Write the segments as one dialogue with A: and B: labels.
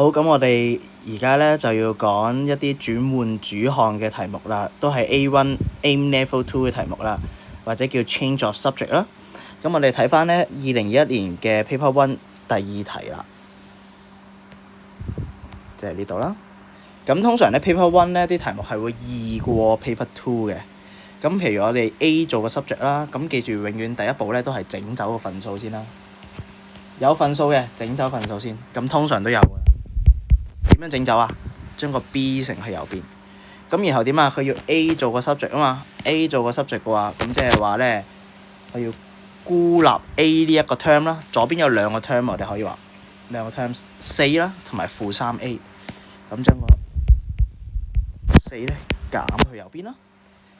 A: 好，咁我哋而家咧就要講一啲轉換主項嘅題目啦，都係 A1 Aim Level 2嘅題目啦，或者叫 Change of Subject 啦。咁我哋睇翻咧2021年嘅 Paper 1第二題啦，即係呢度啦。咁通常咧 Paper 1咧啲題目係會易過 Paper 2嘅。咁譬如我哋 A 做個 subject 啦，咁記住永遠第一步咧都係整走個份數先啦。有份數嘅整走份數先，咁通常都有嘅。點樣整走啊？將個 B 乘去右邊，咁然後點啊？佢要 A 做個 subject 啊嘛 ，A 做個 subject 嘅話，咁即係話咧，我要孤立 A 呢一個 term 啦。左邊有兩個 term， 我哋可以話兩個 terms 4啦，同埋負 3A。咁將個4咧減去右邊啦。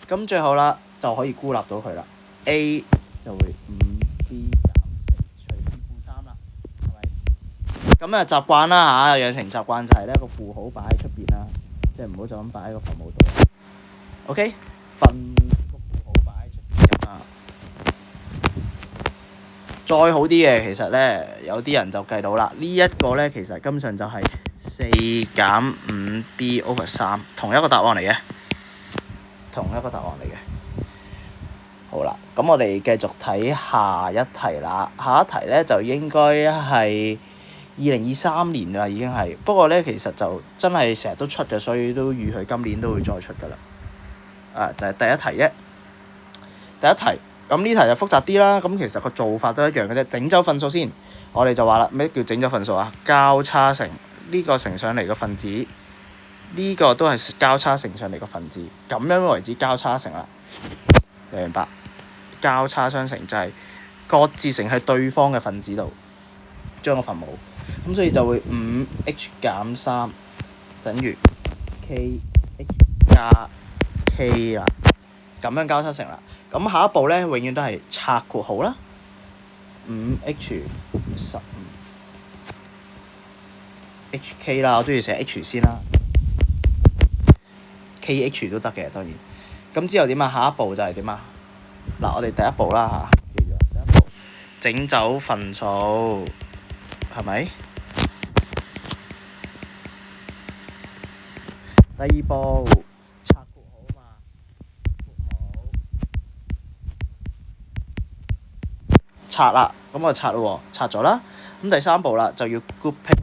A: 咁最後啦，就可以孤立到佢啦。A 就會5B 減4除以負3啦，係咪？咁啊習慣啦嚇，養成習慣就係咧個負號擺喺出邊啦，即係唔好就咁擺喺個分母度。OK， 份個負號擺喺出邊啊。再好啲嘅，其實咧有啲人就計到啦。呢一個咧其實根本上就係4減 5B over 3，同一個答案嚟嘅。同一個答案嚟嘅。好啦，咁我哋繼續睇下一題啦。下一題咧就應該係2023年啦，已經係。不過咧其實就真係成日都出嘅，所以都預佢今年都會再出㗎啦。就係第一題啫。第一題，咁呢題就複雜啲啦。咁其實個做法都一樣嘅啫。整走份數先，我哋就話啦，咩叫整走份數啊？交叉乘呢個乘上嚟嘅分子。呢個都係交叉乘上嚟個分子，咁樣為之交叉乘啦。明白？交叉相乘就係各自乘喺對方嘅分子度，將個分母。咁所以就會5H 減3等於 KH 加 K 啦。咁樣交叉乘啦。咁下一步咧，永遠都係拆括號啦。5H 15HK 啦，我中意寫 H 先啦。KH 都得嘅，當然。咁之後點啊？下一步就係點啊？嗱，我哋第一步啦嚇，記住第一步整走份數，係咪？第二步拆括號啊嘛，括號拆啦，咁我拆咯喎，拆咗啦。咁第三步啦，就要 grouping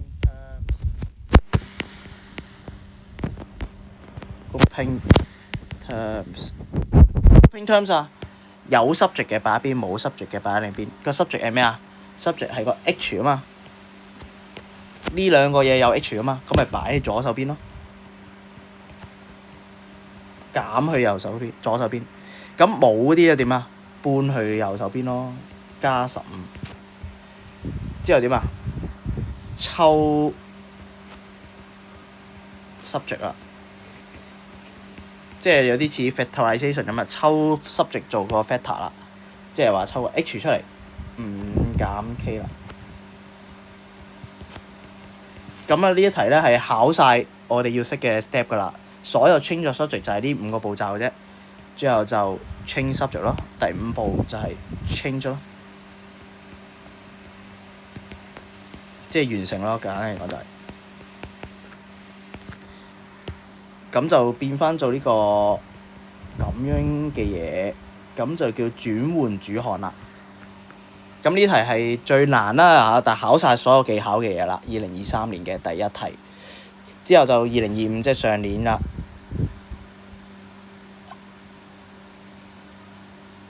A: terms 啊，有 subject 嘅擺一邊，冇 subject 嘅擺喺另一邊。個 subject 係咩啊？ subject 係個 H 啊嘛，呢兩個嘢有 H 啊嘛，咁咪擺喺左手邊咯，減去右手邊，左手邊。咁冇嗰啲又點啊？搬去右手邊咯，加15。之後點啊？抽 subject 啦。即係有啲似 factorization 咁啊，抽 subject 做個 factor 啦，即係話抽個 H 出嚟，5減 K 啦。咁啊，呢一題咧係考晒我哋要識嘅 step 㗎啦。所有 change subject 就係呢5個步驟嘅啫。之後就 change subject 咯，第5步就係 change 咯，即係完成咯，簡單嚟講就係。咁就變翻做呢個咁樣嘅嘢，咁就叫轉換主項啦。咁呢題係最難啦嚇，但係考晒所有技巧嘅嘢啦。2023年嘅第一題，之後就2025即係上年啦，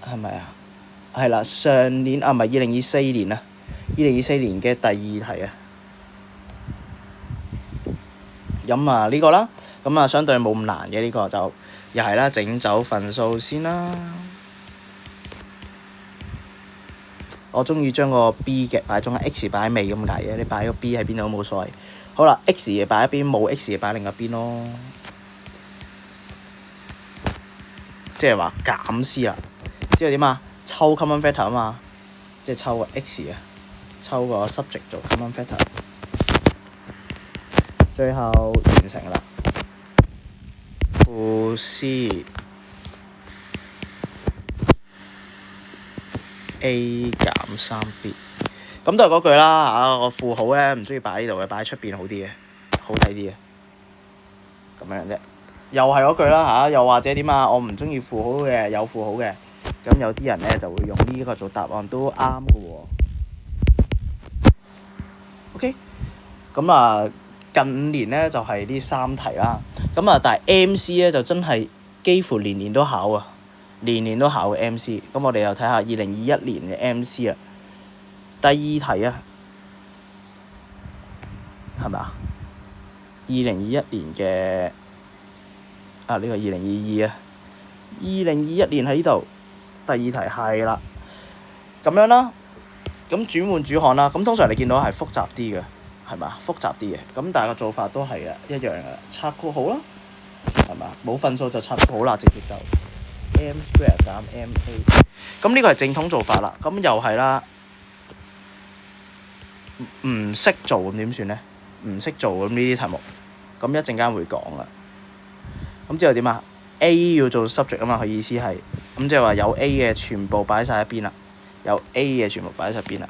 A: 係咪啊？係啦，上年啊，唔係2024年啊，2024年嘅第二題啊。咁啊呢個啦。咁啊，相對冇咁難嘅呢個就又係啦，整走份數先啦。我中意將個 B 嘅擺中，X 擺喺尾咁解嘅。你擺個 B 喺邊度都冇所謂。好啦 ，X 嘅擺一邊，冇 X 嘅擺另一邊咯。即係話減 C 啦。之後點啊？抽 common factor 啊嘛，即係抽個 X 啊，抽個 subject 做 common factor。最後完成啦。負 C A 減 3B， 咁都係嗰句啦嚇，個負號咧唔中意擺呢度嘅，擺喺出邊好啲嘅。好睇啲嘅，咁樣啫。又係嗰句啦嚇，又或者點啊？我唔中意負號嘅，有負號嘅，咁有啲人咧就會用呢個做答案都啱嘅喎。OK，咁啊近年咧就係呢3題啦，咁啊但係 MC 咧就真係幾乎年年都考啊，年年都考嘅 MC。咁我哋又睇下2021年嘅 MC 啊，第2題啊，係咪啊？2021年嘅呢個2022啊，2021年喺呢度，第2題係啦，咁樣啦，咁轉換主項啦，咁通常你見到係複雜啲嘅，係咪啊？複雜啲嘅，咁但係個做法都係一樣嘅，拆括號啦，係咪啊？冇分數就拆括號啦，直接就 m² 減 ma， 咁呢個係正統做法啦，咁又係啦，唔識做咁點算咧？唔識做咁呢啲題目，咁一陣間會講啦。咁之後點啊 ？A 要做 subject 啊嘛，佢意思係，咁即係話有 A 嘅全部擺晒一邊啦，有 A 嘅全部擺晒一邊啦。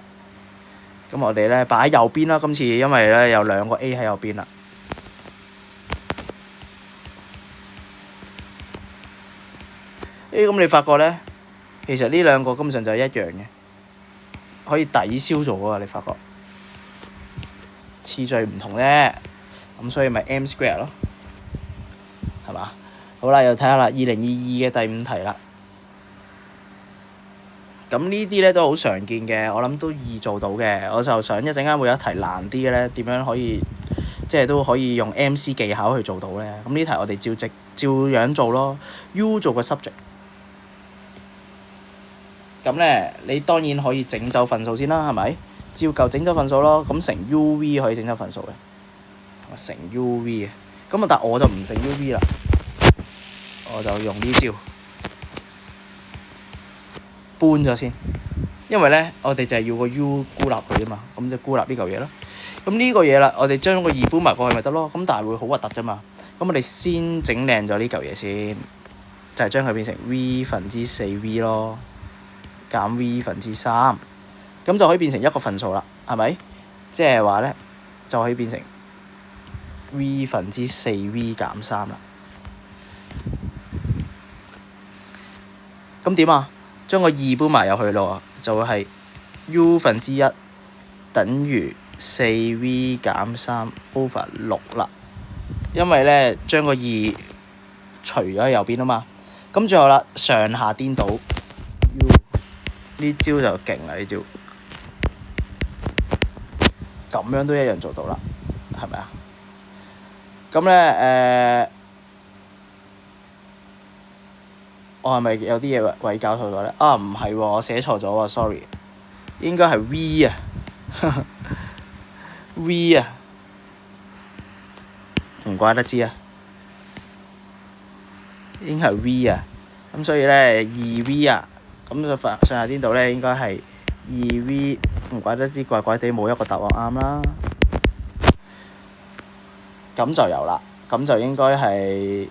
A: 咁我哋咧擺喺右邊啦，今次因為咧有2個 A 喺右邊啦。咁你發覺咧，其實呢2個根本上就係一樣嘅，可以抵消咗啊！你發覺次序唔同啫，咁所以咪 m² 咯，係嘛？好啦，又睇下啦，2022嘅第5題啦。咁呢啲咧都好常見嘅，我諗都易做到嘅。我就想一陣間會有一題難啲嘅咧，點樣可以即係都可以用 MC 技巧去做到咧？咁呢題我哋照樣做咯。U 做個 subject， 咁咧你當然可以整走份數先啦，係咪？照舊整走份數咯。咁乘 UV 可以整走份數嘅，乘 UV 嘅。咁啊，但我就唔乘 UV 啦，我就用呢招。搬咗先，因為咧我哋就係要個 U 孤立佢啊嘛，咁就孤立呢嚿嘢咯。咁呢個嘢啦，我哋將個2搬埋過去咪得咯。咁但係會好核突啫嘛。咁我哋先整靚咗呢嚿嘢先，就係將佢變成 V/4V 咯，減 V/3，咁就可以變成一個份數啦，係咪？即係話咧就可以變成 V/4V 減3啦。咁點啊？將個2搬埋入去咯，就會係 U/1等於 4V 減3 over 6啦。因為咧將個2除咗喺右邊啊嘛。咁最後啦，上下顛倒 U， 呢招就勁啦，呢招咁樣都一樣做到啦，係咪啊？咁咧我係咪有啲嘢鬼搞錯咗咧？啊，唔係喎，我寫錯咗喎 ，sorry， 應該係 V 啊，V 啊，唔怪得知啊，應該係 V 啊，咁所以咧2V 啊，咁就上下顛倒咧應該係2V， 唔怪得知怪怪地冇一個答案啱啦。咁就有啦，咁就應該係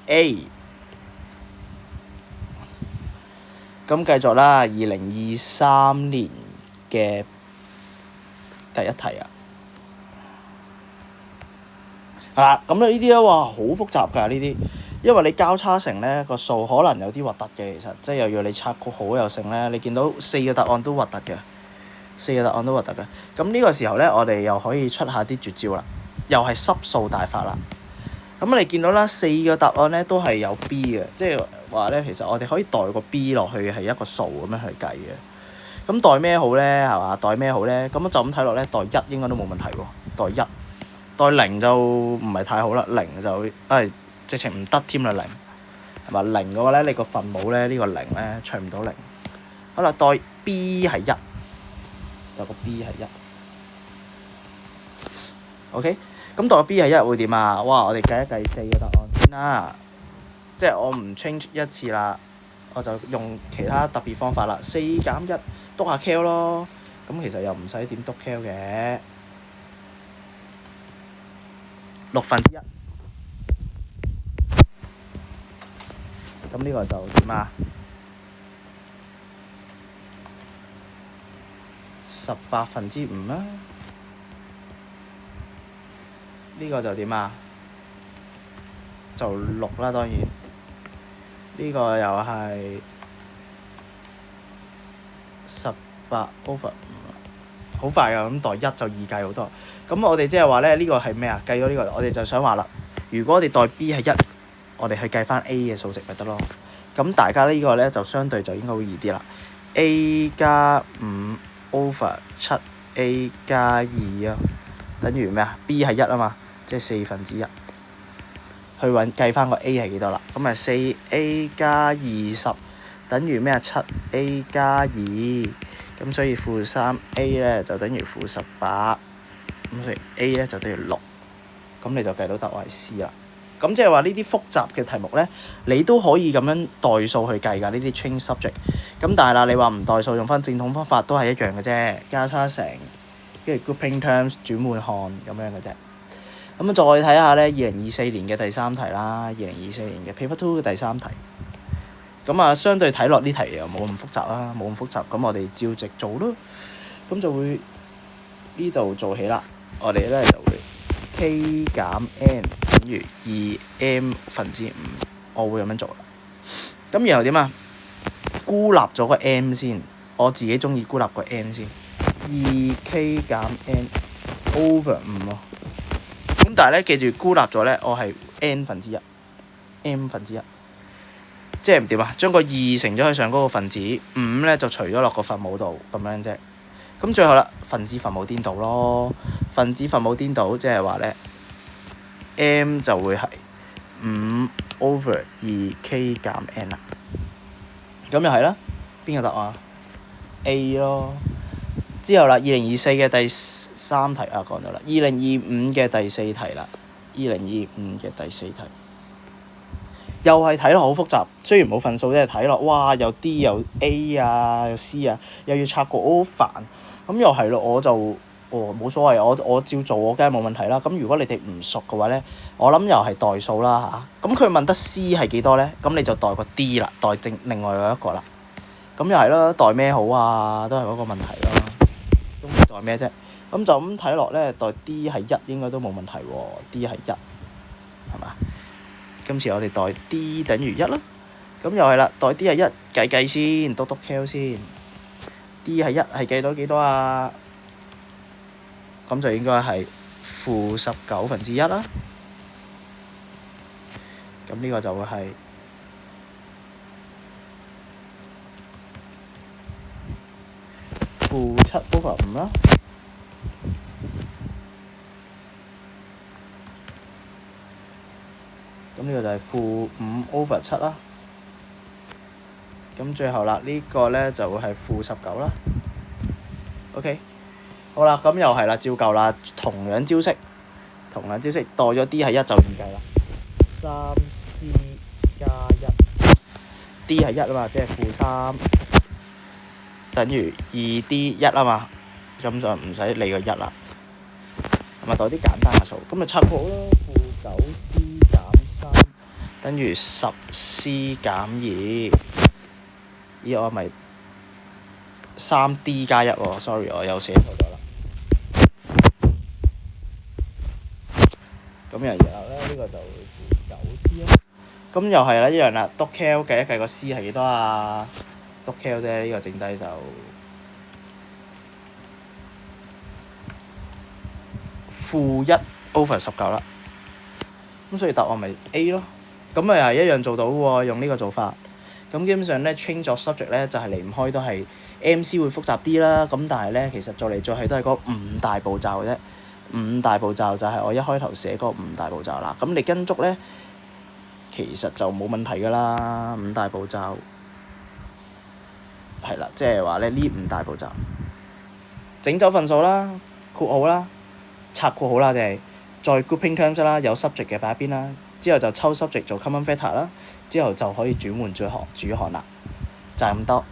A: A。咁繼續啦，2023年嘅第1題啊，係啦，咁呢啲咧，哇，好複雜㗎呢啲，因為你交叉乘咧個數可能有啲核突嘅，其實即係又要你拆括號又成咧，你見到4個答案都核突嘅，4個答案都核突嘅。咁呢個時候咧，我哋又可以出下啲絕招啦，又係濕數大法啦。咁你見到啦，4個答案咧都係有 B 嘅，即係話咧，其實我哋可以代個 B 落去係一個數咁樣去計嘅。咁代咩好咧？係嘛？代咩好咧？咁就咁睇落咧，代1應該都冇問題喎。代1，代0就唔係太好啦。0就直情唔得添啦，0係嘛？0嘅話咧，你個分母咧呢個0咧除唔到0。好啦，代 B 係1，有個 B 係1。OK。咁代 B 係1會點啊？哇！我哋計一計4個答案先啦，即係我唔 change 一次啦，我就用其他特別方法啦。4減1篤下 cal 咯，咁其實又唔使點篤 cal 嘅。1/6，咁呢個就點啊？18/5啦。呢個就點啊？就6啦，當然。呢個又係18 over 5，好快㗎，咁代1就易計好多。咁我哋即係話咧，呢個係咩啊？計咗呢個，我哋就想話啦，如果我哋代 B 係1，我哋去計翻 A 嘅數值咪得咯。咁大家呢個咧就相對就應該會易啲啦。A 加5 over 7A 加2啊，等於咩啊 ？B 係1啊嘛，即係1/4。去計翻個 A 係幾多啦？咁咪4A 加20等於咩啊？7A 加2，咁所以-3A 咧就等於-18，咁所以 A 咧就等於6，咁你就計到答案係 C 啦。咁即係話呢啲複雜嘅題目咧，你都可以咁樣代數去計㗎，呢啲 change subject。咁但係啦，你話唔代數，用翻正統方法都係一樣嘅啫，交叉乘，跟住 grouping terms 轉換項咁樣嘅啫。咁再睇下咧，2024年嘅第3題啦，2024年嘅 Paper 2嘅第3題。咁啊，相對睇落呢題又冇咁複雜啦，冇咁複雜。咁我哋照直做咯。咁就會呢度做起啦。我哋咧就會 K 減 N 等於2M/5，我會咁樣做啦。咁然後點啊？孤立咗個 M 先，我自己中意孤立個 M 先。2K 減 N over 5喎。咁但係咧，記住孤立咗咧，我係 n/1，m/1，即係唔點啊？將個2乘咗去上嗰個分子，5咧就除咗落個分母度咁樣啫。咁最後啦，分子分母顛倒咯，分子分母顛倒即係話咧 m 就會係5 over 2K 減 n 啦。咁又係啦，邊個答案？A 咯。之後啦，2024嘅第3題啊，講咗啦。2025嘅第4題啦，2025嘅第4題又係睇落好複雜，雖然冇份數，即係睇落哇，又 D 又 A 啊，又 C 啊，又要拆個好煩。咁又係咯，我就冇所謂，我照做，我梗係冇問題啦。咁如果你哋唔熟嘅話咧，我諗又係代數啦嚇。咁佢問得 C 係幾多咧？咁你就代個 D 啦，代正另外嗰一個啦。咁又係咯，代咩好啊？都係嗰個問題咯。咁代咩啫？咁就咁睇落咧，代 D 係1應該都冇問題喎。D 係1，係嘛？今次我哋代 D 等於1啦。咁又係啦，代 D 係1，計先，篤 cal 先。D 係1係計到幾多啊？咁就應該係-19/1啦。咁呢個就會係-7/5啦。咁呢個就係-5/7啦。咁最後啦，呢個咧就會係-19啦。OK， 好啦，咁又係啦，照舊啦，同樣招式，代咗 D 係1就易計啦。3C 加1，D 係1啊嘛，即係-3等於2D1啊嘛，咁就唔使理個1啦。咁啊，代啲簡單嘅數，咁咪拆好咯。-9D 減3等於10C 減2。咦，我咪3D 加1喎，sorry，我又寫錯咗啦。咁然後咧，呢個就會-9C 啦。咁又係啦，一樣啦，篤 cal 計一計個 C 係幾多啊？篤 cal 啫，呢個剩低就-1/19啦。咁所以答案咪 A 咯。咁咪係一樣做到喎，用呢個做法。咁基本上咧 change of subject 咧就係離唔開都係 MC 會複雜啲啦。咁但係咧，其實做嚟做去都係嗰5大步驟嘅啫。5大步驟就係我一開頭寫嗰5大步驟啦。咁你跟足咧，其實就冇問題㗎啦。5大步驟係啦，即係話咧呢5大步驟，整走份數啦，括號啦，拆括號啦，再 grouping terms 啦，有 subject 嘅擺一邊啦。之後就抽 subject 做 common factor 啦，之後就可以轉換主項啦，就係咁多。